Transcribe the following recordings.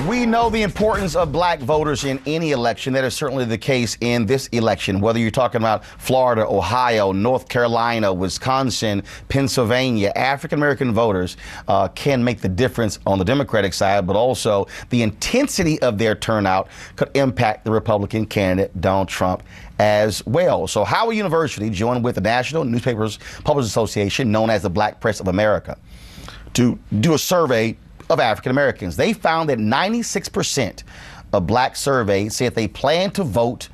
We know the importance of black voters in any election. That is certainly the case in this election. Whether you're talking about Florida, Ohio, North Carolina, Wisconsin, Pennsylvania, African-American voters can make the difference on the Democratic side, but also the intensity of their turnout could impact the Republican candidate, Donald Trump, as well. So Howard University joined with the National Newspapers Publishers Association, known as the Black Press of America, to do a survey of African Americans. They found that 96% of black surveyed said they plan to vote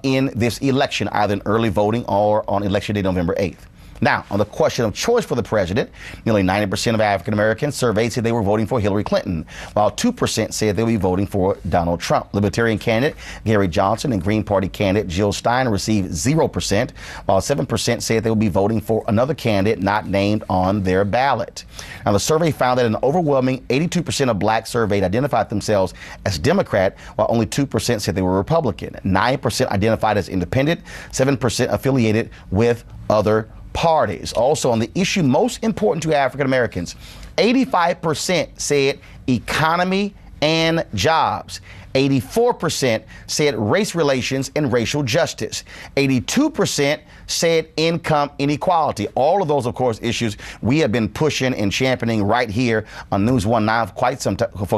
in this election, either in early voting or on election day, November 8th. Now, on the question of choice for the president, nearly 90% of African Americans surveyed said they were voting for Hillary Clinton, while 2% said they would be voting for Donald Trump. Libertarian candidate Gary Johnson and Green Party candidate Jill Stein received 0%, while 7% said they would be voting for another candidate not named on their ballot. Now, the survey found that an overwhelming 82% of blacks surveyed identified themselves as Democrat, while only 2% said they were Republican. 9% identified as independent, 7% affiliated with other parties. Also, on the issue most important to African Americans, 85% said economy and jobs. 84% said race relations and racial justice. 82% said income inequality. All of those, of course, issues we have been pushing and championing right here on NewsOne Now for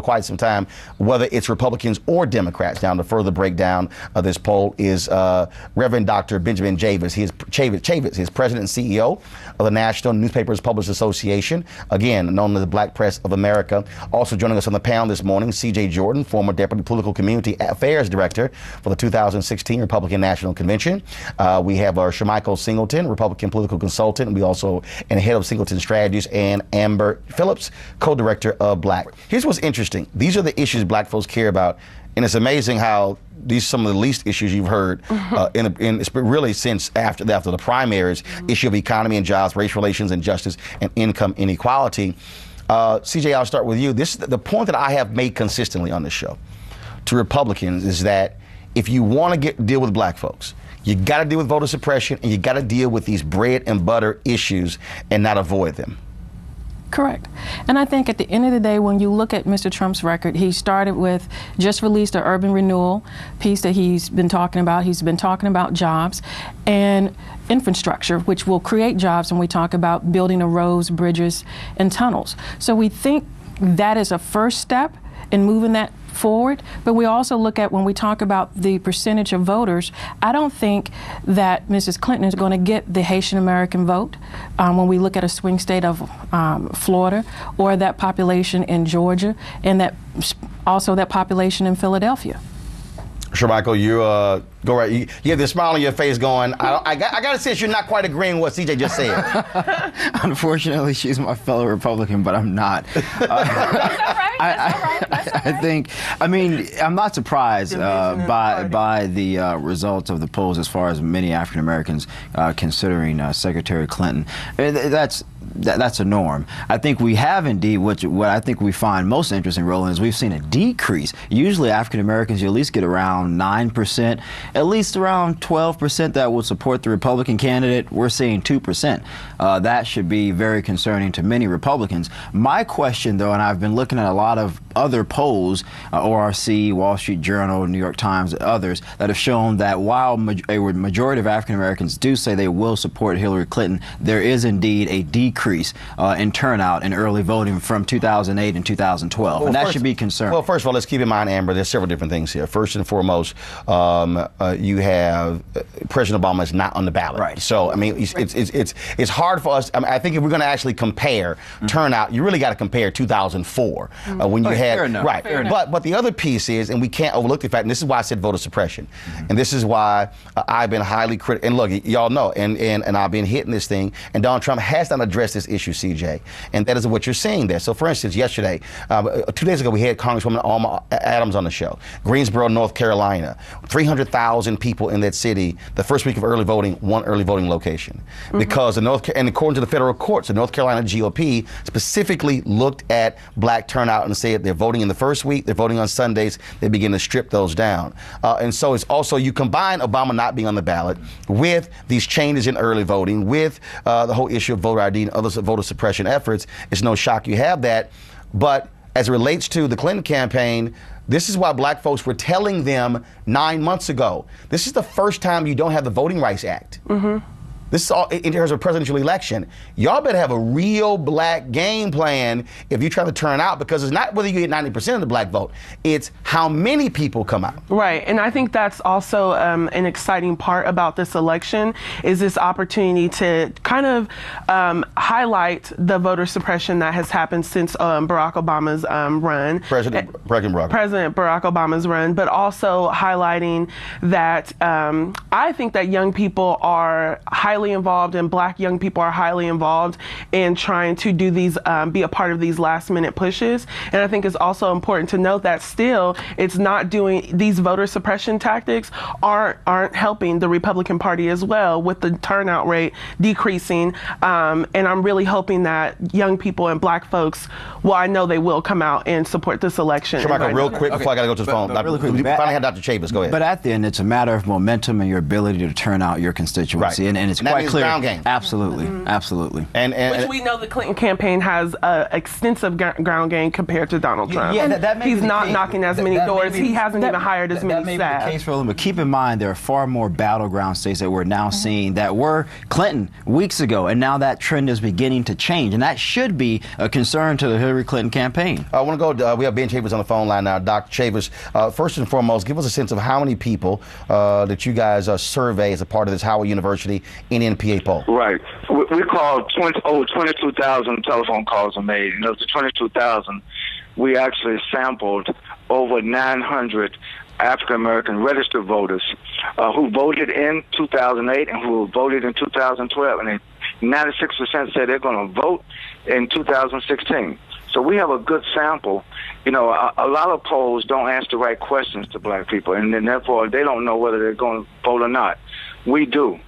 quite some time, whether it's Republicans or Democrats. Now, to further breakdown of this poll is Reverend Dr. Benjamin Chavis. He is president and CEO of the National Newspapers Publishers Association, again, known as the Black Press of America. Also joining us on the panel this morning, C.J. Jordan, former Deputy Political Community Affairs Director for the 2016 Republican National Convention. We have Shamichael Singleton, Republican political consultant, and we also and head of Singleton Strategies, and Amber Phillips, co-director of Black. Here's what's interesting. These are the issues black folks care about, and it's amazing how these are some of the least issues you've heard really since after the primaries. Issue of economy and jobs, race relations and justice, and income inequality. CJ, I'll start with you. This is the point that I have made consistently on this show to Republicans is that if you want to deal with black folks, you got to deal with voter suppression, and you got to deal with these bread and butter issues and not avoid them. Correct. And I think at the end of the day, when you look at Mr. Trump's record, he started with just released an urban renewal piece that he's been talking about. He's been talking about jobs and infrastructure, which will create jobs when we talk about building the roads, bridges, and tunnels. So we think that is a first step in moving that forward, but we also look at when we talk about the percentage of voters, I don't think that Mrs. Clinton is going to get the Haitian American vote when we look at a swing state of Florida, or that population in Georgia, and that also that population in Philadelphia. Shamichael, you go right. You have this smile on your face going, I got to say you're not quite agreeing with what CJ just said. Unfortunately, she's my fellow Republican, but I'm not. I think, I'm not surprised by the results of the polls as far as many African Americans considering Secretary Clinton. That's a norm. I think we have indeed, what I think we find most interesting, Roland, is we've seen a decrease. Usually African Americans, you at least get around 9%, at least around 12% that will support the Republican candidate. We're seeing 2%. That should be very concerning to many Republicans. My question, though, and I've been looking at a lot of other polls, ORC, Wall Street Journal, New York Times, others, that have shown that while a majority of African Americans do say they will support Hillary Clinton, there is indeed a decrease in turnout in early voting from 2008 and 2012, and that should be concerning. Well, first of all, let's keep in mind, Amber, there's several different things here. First and foremost, you have President Obama is not on the ballot. Right. So, it's hard for us. I think if we're going to actually compare turnout, you really got to compare 2004 when you had right. But the other piece is, and we can't overlook the fact, and this is why I said voter suppression, and this is why I've been highly critical. And look, y'all know, and I've been hitting this thing, and Donald Trump has not addressed this issue, CJ, and that is what you're seeing there. So, for instance, yesterday, 2 days ago, we had Congresswoman Alma Adams on the show. Greensboro, North Carolina, 300,000 people in that city. The first week of early voting, one early voting location, because and according to the federal courts, the North Carolina GOP specifically looked at black turnout and said they're voting in the first week, they're voting on Sundays, they begin to strip those down. And so it's also, you combine Obama not being on the ballot with these changes in early voting, with the whole issue of voter ID and other voter suppression efforts, it's no shock you have that. But as it relates to the Clinton campaign, this is why black folks were telling them 9 months ago. This is the first time you don't have the Voting Rights Act. This is all in terms of presidential election. Y'all better have a real black game plan if you're trying to turn out, because it's not whether you get 90% of the black vote, it's how many people come out. Right, and I think that's also an exciting part about this election, is this opportunity to kind of highlight the voter suppression that has happened since Barack Obama's run. President Barack Obama's run, but also highlighting that I think that young people are highly involved, and black young people are highly involved in trying to do these, be a part of these last minute pushes. And I think it's also important to note that still it's not doing, these voter suppression tactics aren't helping the Republican Party as well, with the turnout rate decreasing. And I'm really hoping that young people and black folks, well, I know they will come out and support this election. Sure, Michael, real quick before I got to go to the phone. Really quick, we finally had Dr. Chavez. Go ahead. But at the end, it's a matter of momentum and your ability to turn out your constituency. Right. And it's that quite means clear. ground game. Absolutely. Absolutely. Which we know the Clinton campaign has extensive ground game compared to Donald Trump. Yeah, that may he's be not the knocking as many doors. He hasn't even hired as many staff. That may staff. be the case, Roland, but keep in mind there are far more battleground states that we're now seeing that were Clinton weeks ago, and now that trend is beginning to change, and that should be a concern to the Hillary Clinton campaign. I want to go, we have Ben Chavez on the phone line now. Dr. Chavez, first and foremost, give us a sense of how many people that you guys survey as a part of this Howard University NNPA poll. Right. We called 22,000 telephone calls were made, and of the 22,000, we actually sampled over 900 African-American registered voters who voted in 2008 and who voted in 2012, and 96% said they're going to vote in 2016. So we have a good sample. You know, a lot of polls don't ask the right questions to black people, and then therefore they don't know whether they're going to vote or not. We do.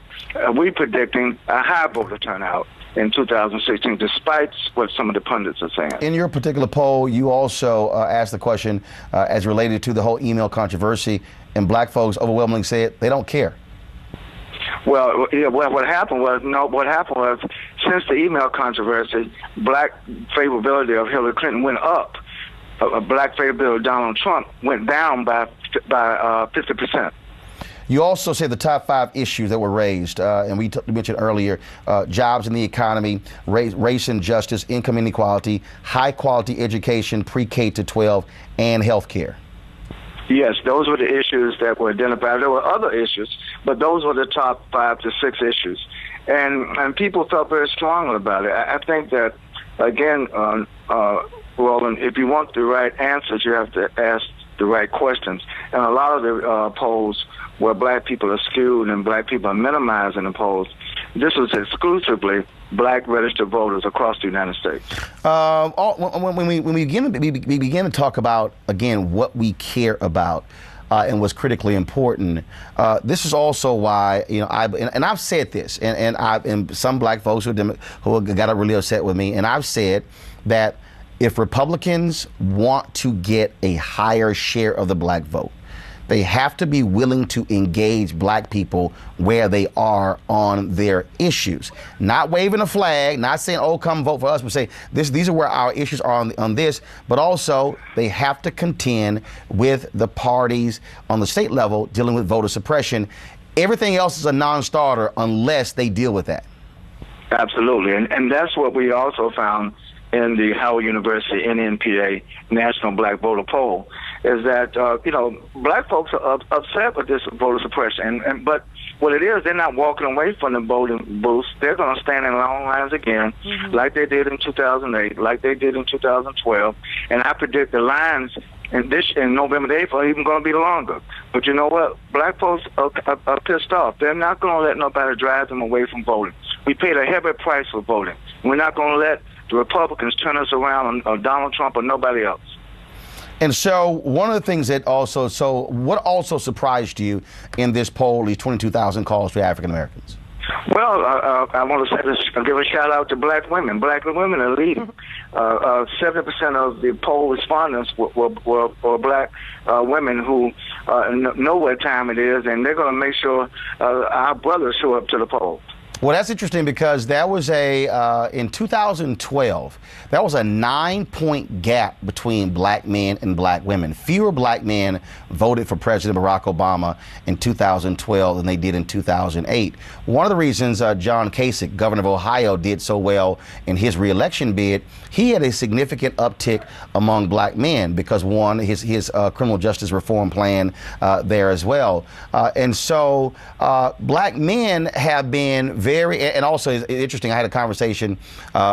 We're predicting a high voter turnout in 2016, despite what some of the pundits are saying. In your particular poll, you also asked the question as related to the whole email controversy, and black folks overwhelmingly said they don't care. Well, yeah, what happened was since the email controversy, black favorability of Hillary Clinton went up. Black favorability of Donald Trump went down by 50%. You also say the top 5 issues that were raised, and we mentioned earlier, jobs in the economy, race and justice, income inequality, high-quality education, pre-K to 12, and health care. Yes, those were the issues that were identified. There were other issues, but those were the top 5 to 6 issues. And people felt very strongly about it. I think that, again, Roland, if you want the right answers, you have to ask the right questions. And a lot of the polls where black people are skewed and black people are minimized in the polls, this was exclusively black registered voters across the United States. When we begin to talk about, again, what we care about and what's critically important, this is also why, you know, I've said this, and some black folks who got really upset with me, and I've said that if Republicans want to get a higher share of the black vote, they have to be willing to engage black people where they are on their issues. Not waving a flag, not saying, oh, come vote for us, but say, these are where our issues are on this, but also they have to contend with the parties on the state level dealing with voter suppression. Everything else is a non-starter unless they deal with that. Absolutely, and that's what we also found in the Howard University NNPA National Black Voter Poll, is that, you know, black folks are upset with this voter suppression. But what it is, they're not walking away from the voting booths. They're going to stand in long lines again, like they did in 2008, like they did in 2012. And I predict the lines in November the 8th are even going to be longer. But you know what? Black folks are pissed off. They're not going to let nobody drive them away from voting. We paid a heavy price for voting. We're not going to let the Republicans turn us around on Donald Trump or nobody else. And so one of the things that what also surprised you in this poll, these 22,000 calls for African Americans? Well, I want to say this, give a shout out to black women. Black women are leading. 70% of the poll respondents were black women who know what time it is, and they're going to make sure our brothers show up to the poll. Well, that's interesting because that was in 2012, that was a 9-point gap between black men and black women. Fewer black men voted for President Barack Obama in 2012 than they did in 2008. One of the reasons John Kasich, governor of Ohio, did so well in his reelection bid, he had a significant uptick among black men because, one, his criminal justice reform plan there as well. And so black men have been very, and also it's interesting, I had a conversation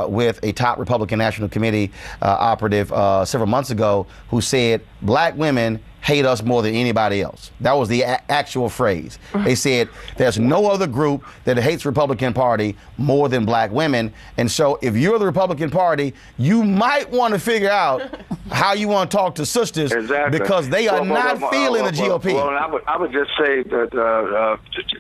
with a top Republican National Committee operative several months ago who said black women hate us more than anybody else. That was the actual phrase. They said there's no other group that hates Republican Party more than black women. And so if you're the Republican Party, you might want to figure out how you want to talk to sisters because they are not feeling the GOP. Well, I would just say that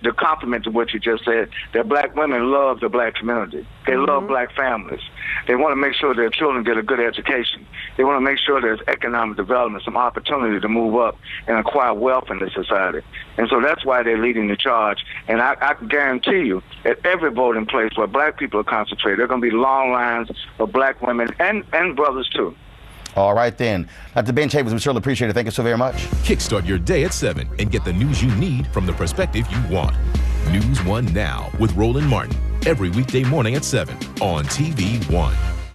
the compliment to what you just said, that black women love the black community. They love black families. They want to make sure their children get a good education. They want to make sure there's economic development, some opportunity to move up and acquire wealth in the society. And so that's why they're leading the charge. And I can guarantee you, at every voting place where black people are concentrated, there are going to be long lines of black women and brothers, too. All right, then. Dr. Ben Chambers, we surely appreciate it. Thank you so very much. Kickstart your day at 7 and get the news you need from the perspective you want. NewsOne Now with Roland Martin. Every weekday morning at 7 on TV1.